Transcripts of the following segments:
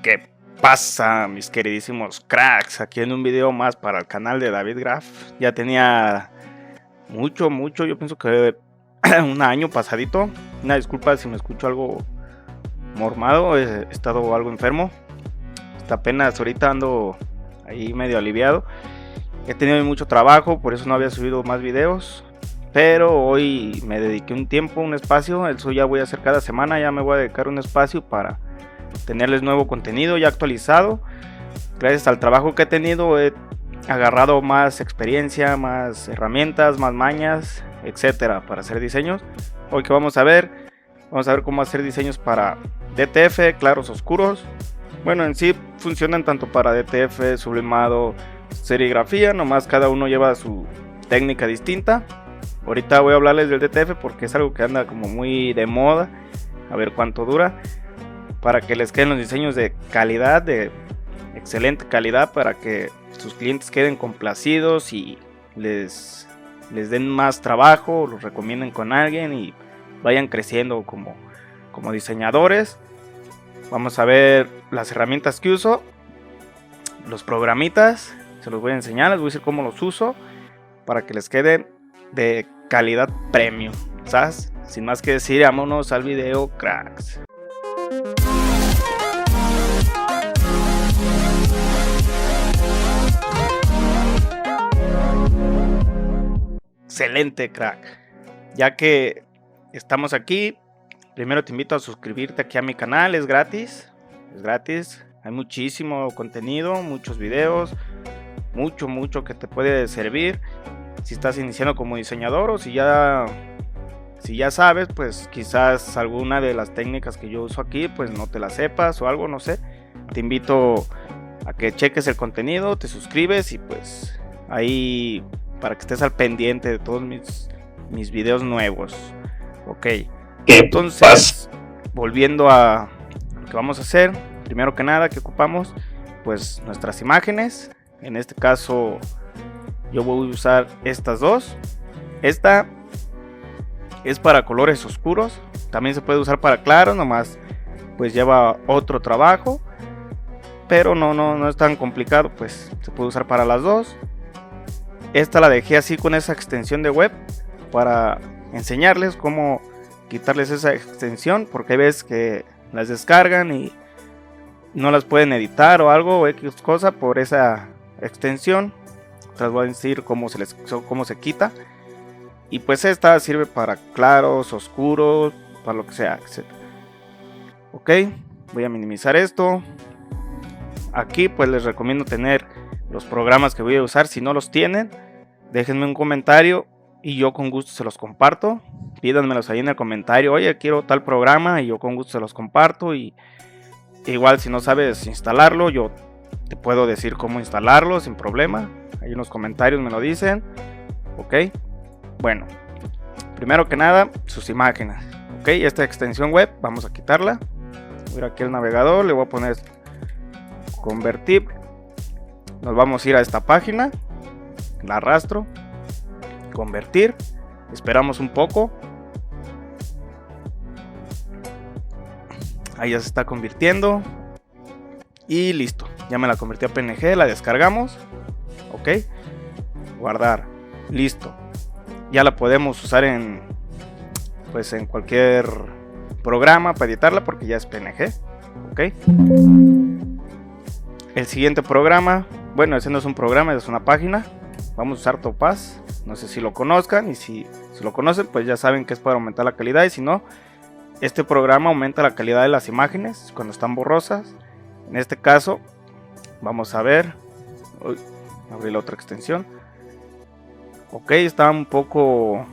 ¿Qué pasa, mis queridísimos cracks? Aquí en un video más para el canal de David Graf. Ya tenía mucho, yo pienso que un año pasadito. Una disculpa si me escucho algo mormado, he estado algo enfermo. Hasta apenas ahorita ando ahí medio aliviado. He tenido mucho trabajo, por eso no había subido más videos. Pero hoy me dediqué un tiempo, un espacio. Eso ya voy a hacer cada semana. Ya me voy a dedicar un espacio para tenerles nuevo contenido ya actualizado. Gracias al trabajo que he tenido he agarrado más experiencia, más herramientas, más mañas, etcétera, para hacer diseños. Hoy que vamos a ver cómo hacer diseños para DTF, claros oscuros. Bueno, en sí funcionan tanto para DTF, sublimado, serigrafía, nomás cada uno lleva su técnica distinta. Ahorita voy a hablarles del DTF porque es algo que anda como muy de moda. A ver cuánto dura, para que les queden los diseños de calidad, de excelente calidad, para que sus clientes queden complacidos y les den más trabajo, los recomienden con alguien y vayan creciendo como diseñadores. Vamos a ver las herramientas que uso, los programitas, se los voy a enseñar, les voy a decir cómo los uso para que les queden de calidad premium, ¿sabes? Sin más que decir, vámonos al video, cracks. Excelente, crack. Ya que estamos aquí, primero te invito a suscribirte aquí a mi canal, es gratis, hay muchísimo contenido, muchos videos, mucho que te puede servir si estás iniciando como diseñador, o si ya sabes, pues quizás alguna de las técnicas que yo uso aquí pues no te la sepas o algo, no sé. Te invito a que cheques el contenido, te suscribes y pues ahí para que estés al pendiente de todos mis videos nuevos. Ok, entonces volviendo a lo que vamos a hacer, primero que nada que ocupamos pues nuestras imágenes. En este caso yo voy a usar estas dos. Esta es para colores oscuros, también se puede usar para claros, nomás pues lleva otro trabajo, pero no es tan complicado, pues se puede usar para las dos. Esta la dejé así con esa extensión de web para enseñarles cómo quitarles esa extensión, porque hay veces que las descargan y no las pueden editar o algo o X cosa por esa extensión. Les voy a decir cómo se quita. Y pues esta sirve para claros, oscuros, para lo que sea, etc. Ok, voy a minimizar esto. Aquí pues les recomiendo tener los programas que voy a usar. Si no los tienen, déjenme un comentario y yo con gusto se los comparto. Pídanmelos ahí en el comentario, oye, quiero tal programa, y yo con gusto se los comparto. Y igual si no sabes instalarlo, yo te puedo decir cómo instalarlo sin problema. Ahí en los comentarios me lo dicen. Ok, bueno, primero que nada sus imágenes. Ok, esta extensión web vamos a quitarla. Voy a ir aquí al navegador, le voy a poner convertir. Nos vamos a ir a esta página, la arrastro, convertir, esperamos un poco. Ahí ya se está convirtiendo y listo, ya me la convertí a PNG, la descargamos. Ok, guardar, listo. Ya la podemos usar en cualquier programa para editarla porque ya es PNG. Ok, el siguiente programa, bueno, ese no es un programa, es una página. Vamos a usar Topaz, no sé si lo conozcan, y si lo conocen pues ya saben que es para aumentar la calidad, y si no, este programa aumenta la calidad de las imágenes cuando están borrosas. En este caso vamos a ver, abrí la otra extensión. Ok, está un poco,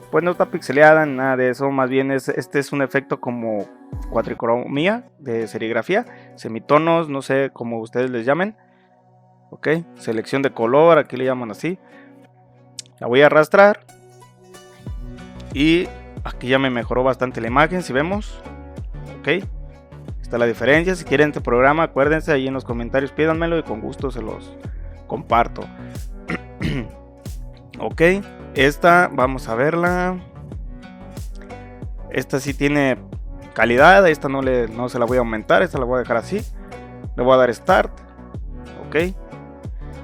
pues no está pixeleada ni nada de eso, más bien este es un efecto como cuatricromía de serigrafía, semitonos, no sé cómo ustedes les llamen. Ok, selección de color, aquí le llaman así. La voy a arrastrar y aquí ya me mejoró bastante la imagen, si vemos. Ok, está la diferencia. Si quieren este programa, acuérdense, ahí en los comentarios pídanmelo y con gusto se los comparto. Ok, esta vamos a verla. Esta sí tiene calidad. Esta no se la voy a aumentar, esta la voy a dejar así. Le voy a dar Start. Ok.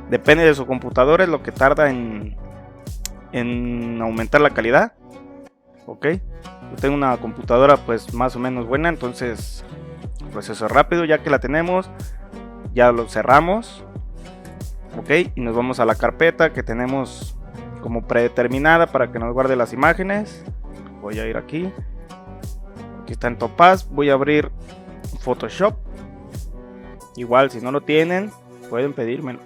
Depende de su computadora, es lo que tarda en aumentar la calidad. Ok. Yo tengo una computadora pues más o menos buena, entonces proceso rápido. Ya que la tenemos, ya lo cerramos. Ok. Y nos vamos a la carpeta que tenemos como predeterminada para que nos guarde las imágenes. Voy a ir aquí. Aquí está en Topaz. Voy a abrir Photoshop. Igual si no lo tienen pueden pedírmelo.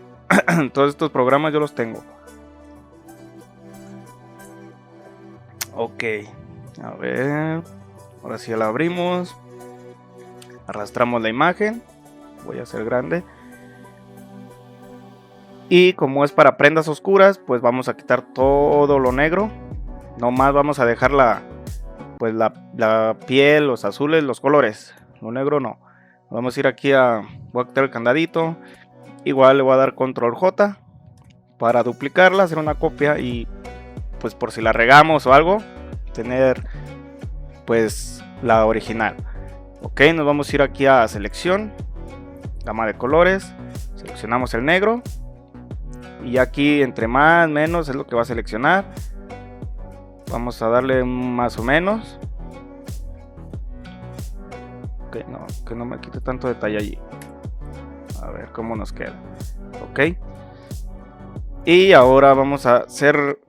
Todos estos programas yo los tengo. Ok. A ver. Ahora sí la abrimos. Arrastramos la imagen. Voy a hacer grande. Y como es para prendas oscuras, pues vamos a quitar todo lo negro. Nomás vamos a dejar la piel, los azules, los colores. Lo negro no. Vamos a ir aquí voy a quitar el candadito. Igual le voy a dar Control J para duplicarla, hacer una copia y pues por si la regamos o algo, tener pues la original. Ok, nos vamos a ir aquí a selección, gama de colores, seleccionamos el negro. Y aquí entre más, menos es lo que va a seleccionar. Vamos a darle más o menos. Ok, no, que no me quite tanto detalle allí. A ver cómo nos queda. Ok. Y ahora vamos a hacer...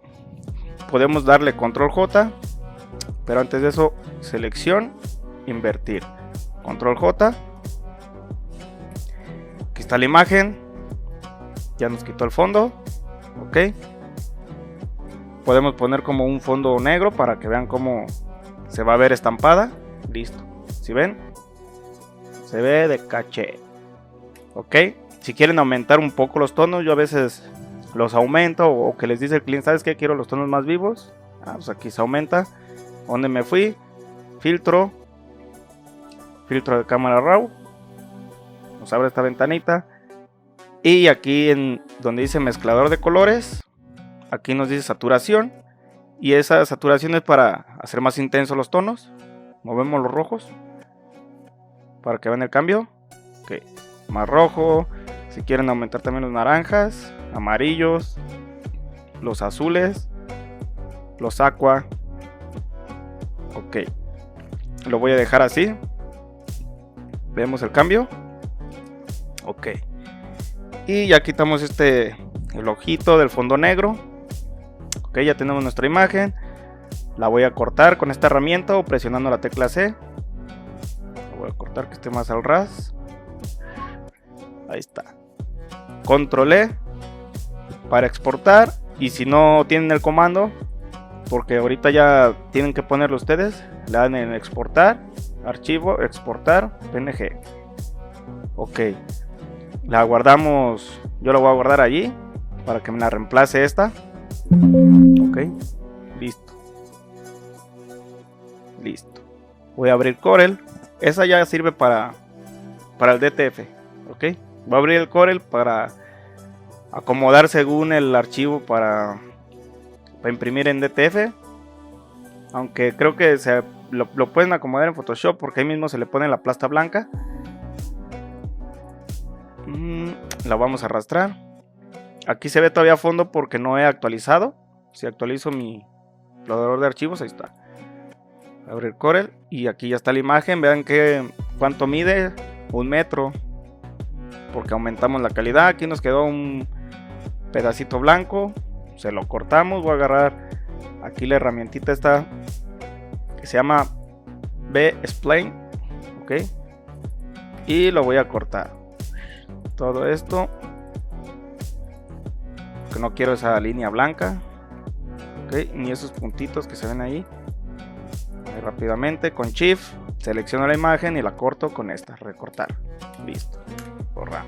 Podemos darle Control J. Pero antes de eso, selección, invertir. Control J. Aquí está la imagen. Ya nos quitó el fondo. Ok. Podemos poner como un fondo negro para que vean cómo se va a ver estampada. Listo. ¿Sí ven? Se ve de caché. Ok. Si quieren aumentar un poco los tonos, yo a veces los aumento. O que les dice el cliente, ¿sabes qué? Quiero los tonos más vivos. Pues aquí se aumenta. ¿Dónde me fui? Filtro. Filtro de cámara RAW. Nos abre esta ventanita. Y aquí en donde dice mezclador de colores, aquí nos dice saturación. Y esa saturación es para hacer más intensos los tonos. Movemos los rojos para que vean el cambio. Ok, más rojo. Si quieren aumentar también los naranjas, amarillos, los azules, los aqua. Ok, lo voy a dejar así. Vemos el cambio. Ok. Y ya quitamos el ojito del fondo negro. Ok, ya tenemos nuestra imagen. La voy a cortar con esta herramienta o presionando la tecla C. La voy a cortar que esté más al ras. Ahí está. Control E para exportar. Y si no tienen el comando, porque ahorita ya tienen que ponerlo ustedes, le dan en exportar, archivo, exportar, PNG. Ok. La guardamos, yo la voy a guardar allí para que me la reemplace esta. Ok, listo. Listo. Voy a abrir Corel. Esa ya sirve para el DTF. Ok, voy a abrir el Corel para acomodar según el archivo para imprimir en DTF. Aunque creo que lo pueden acomodar en Photoshop porque ahí mismo se le pone la plasta blanca. La vamos a arrastrar. Aquí se ve todavía a fondo porque no he actualizado. Si actualizo mi explorador de archivos, ahí está. Abrir Corel y aquí ya está la imagen. Vean cuánto mide, 1 metro, porque aumentamos la calidad. Aquí nos quedó un pedacito blanco, se lo cortamos. Voy a agarrar aquí la herramientita esta que se llama B-Spline. Ok, y lo voy a cortar todo esto porque no quiero esa línea blanca. Ok, ni esos puntitos que se ven ahí. Rápidamente con Shift selecciono la imagen y la corto con esta, recortar. Listo, borrar.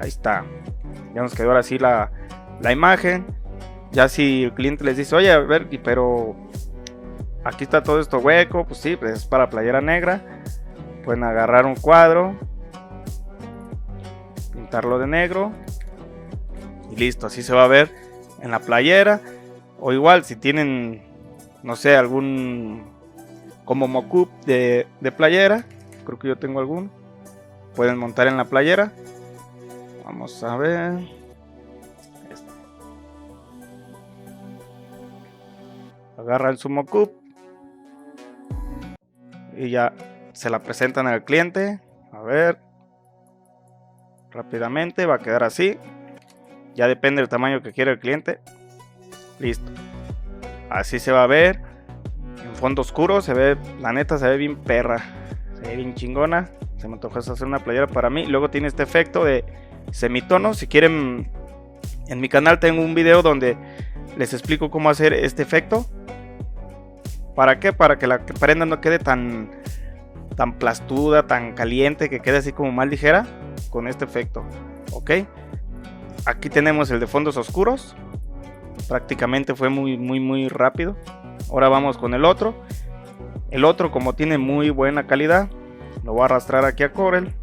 Ahí está. Ya nos quedó ahora sí la imagen. Ya si el cliente les dice, oye, a ver, pero aquí está todo esto hueco, pues sí, pues es para playera negra. Pueden agarrar un cuadro, pintarlo de negro y listo, así se va a ver en la playera. O igual si tienen, no sé, algún como mockup de playera. Creo que yo tengo alguno. Pueden montar en la playera. Vamos a ver. Agarran su mockup y ya se la presentan al cliente. A ver, rápidamente va a quedar así. Ya depende del tamaño que quiera el cliente. Listo. Así se va a ver. En fondo oscuro se ve, la neta se ve bien perra. Se ve bien chingona. Se me antojó hacer una playera para mí. Luego tiene este efecto de semitono. Si quieren, en mi canal tengo un video donde les explico cómo hacer este efecto. ¿Para qué? Para que la prenda no quede tan plastuda, tan caliente, que quede así como más ligera con este efecto. Ok. Aquí tenemos el de fondos oscuros. Prácticamente fue muy rápido. Ahora vamos con el otro. El otro, como tiene muy buena calidad, lo voy a arrastrar aquí a Corel.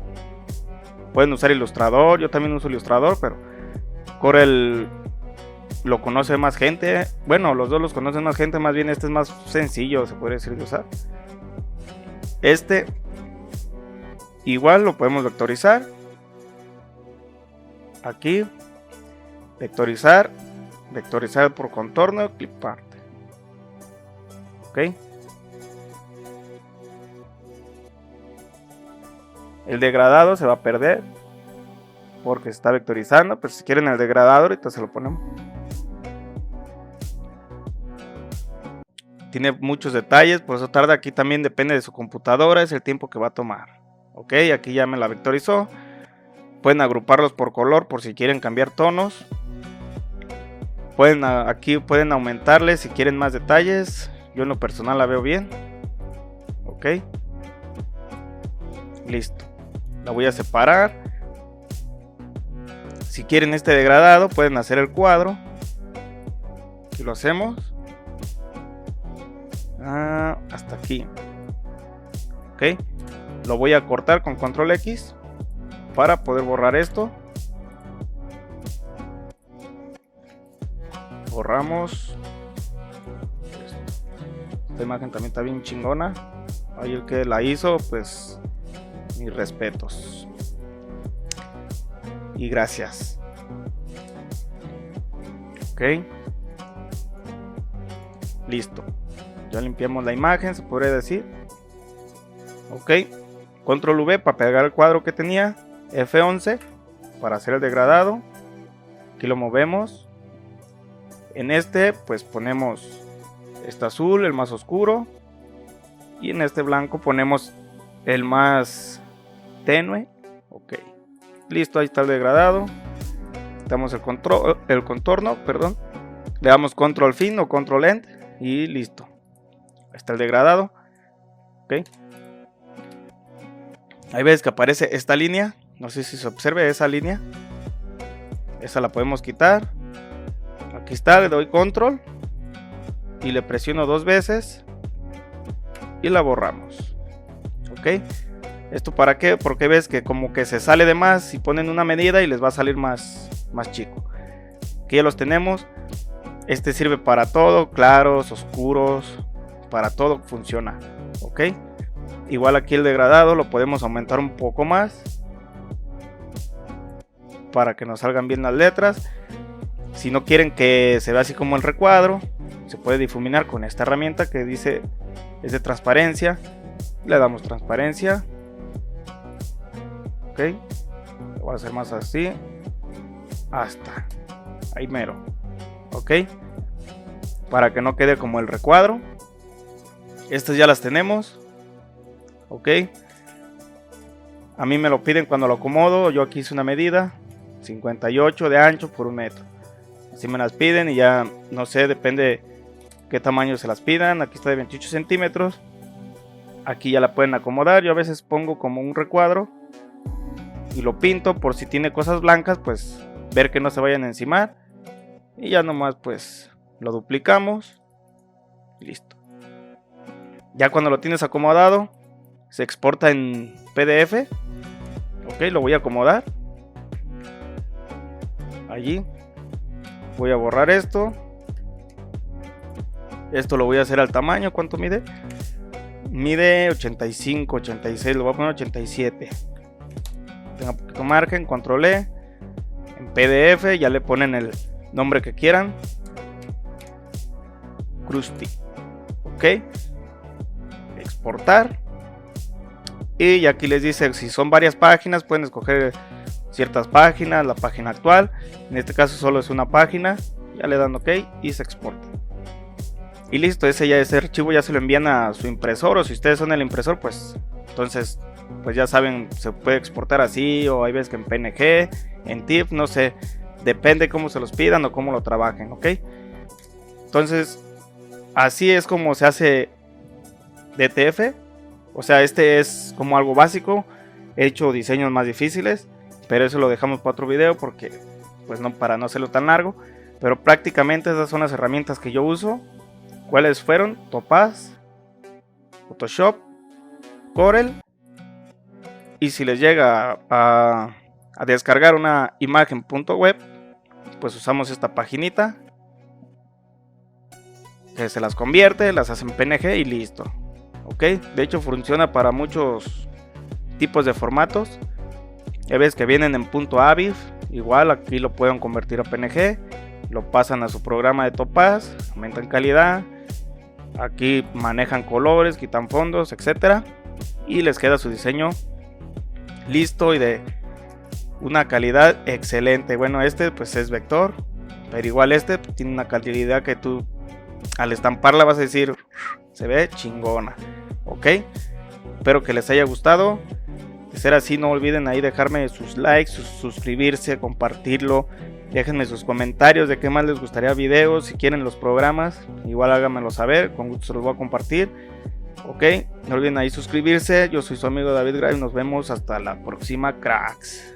Pueden usar Illustrator. Yo también uso Illustrator, pero Corel lo conoce más gente. Bueno, los dos los conocen más gente. Más bien este es más sencillo, se puede decir, de usar. Este igual lo podemos vectorizar. Aquí vectorizar, vectorizar por contorno, clip art. Ok. El degradado se va a perder porque se está vectorizando, pero si quieren el degradado ahorita se lo ponemos. Tiene muchos detalles, por eso tarda. Aquí también depende de su computadora, es el tiempo que va a tomar. Ok, aquí ya me la vectorizó. Pueden agruparlos por color por si quieren cambiar tonos. Aquí pueden aumentarle si quieren más detalles. Yo en lo personal la veo bien. Ok. Listo. La voy a separar. Si quieren este degradado pueden hacer el cuadro. Aquí lo hacemos. Hasta aquí. Ok. Lo voy a cortar con control X para poder borrar esto. Borramos. Esta imagen también está bien chingona. Ahí el que la hizo, pues mis respetos y gracias. Ok. Listo. Ya limpiamos la imagen, se podría decir. Ok. Control V para pegar el cuadro que tenía. F11 para hacer el degradado. Aquí lo movemos. En este pues ponemos este azul, el más oscuro. Y en este blanco ponemos el más tenue. Ok. Listo, ahí está el degradado. Quitamos el contorno, perdón. Le damos control fin o control end. Y listo. Ahí está el degradado. Ok. Ahí ves que aparece esta línea. No sé si se observe esa línea. Esa la podemos quitar. Aquí está, le doy control. Y le presiono 2 veces. Y la borramos. Ok. ¿Esto para qué? Porque ves que como que se sale de más. Y ponen una medida y les va a salir más chico. Aquí ya los tenemos. Este sirve para todo. Claros, oscuros. Para todo funciona. Ok. Igual aquí el degradado lo podemos aumentar un poco más para que nos salgan bien las letras. Si no quieren que se vea así como el recuadro, se puede difuminar con esta herramienta que dice es de transparencia. Le damos transparencia. Ok. Lo voy a hacer más así. Hasta ahí mero. Ok. Para que no quede como el recuadro. Estas ya las tenemos. Ok. A mí me lo piden cuando lo acomodo. Yo aquí hice una medida 58 de ancho por 1 metro. Así me las piden y ya no sé, depende qué tamaño se las pidan. Aquí está de 28 centímetros. Aquí ya la pueden acomodar. Yo a veces pongo como un recuadro y lo pinto por si tiene cosas blancas, pues ver que no se vayan a encimar. Y ya nomás pues lo duplicamos. Listo. Ya cuando lo tienes acomodado, se exporta en PDF. Ok, lo voy a acomodar. Allí. Voy a borrar esto. Esto lo voy a hacer al tamaño. ¿Cuánto mide? mide 85, 86, lo voy a poner 87. Tenga poquito margen, control E. En PDF ya le ponen el nombre que quieran. Krusty. Ok. Exportar. Y aquí les dice, si son varias páginas, pueden escoger ciertas páginas, la página actual. En este caso solo es una página. Ya le dan OK y se exporta. Y listo, ese archivo ya se lo envían a su impresor, o si ustedes son el impresor, pues entonces pues ya saben, se puede exportar así, o hay veces que en PNG, en TIFF, no sé, depende cómo se los pidan o cómo lo trabajen, ¿ok? Entonces, así es como se hace DTF. O sea, este es como algo básico. He hecho diseños más difíciles, pero eso lo dejamos para otro video porque, pues no, para no hacerlo tan largo. Pero prácticamente esas son las herramientas que yo uso. ¿Cuáles fueron? Topaz, Photoshop, Corel. Y si les llega a descargar una imagen .web, pues usamos esta paginita que se las convierte, las hace en PNG y listo. Ok, de hecho funciona para muchos tipos de formatos. Ya ves que vienen en .aviv, igual aquí lo pueden convertir a PNG, lo pasan a su programa de Topaz, aumentan calidad, aquí manejan colores, quitan fondos, etcétera, y les queda su diseño listo y de una calidad excelente. Bueno, este pues es vector, pero igual este tiene una calidad que tú al estamparla vas a decir, se ve chingona. Ok, espero que les haya gustado. De ser así, no olviden ahí dejarme sus likes, suscribirse, compartirlo. Déjenme sus comentarios de qué más les gustaría videos, si quieren los programas, igual háganmelo saber, con gusto se los voy a compartir. Ok, no olviden ahí suscribirse. Yo soy su amigo David Gray, nos vemos hasta la próxima, cracks.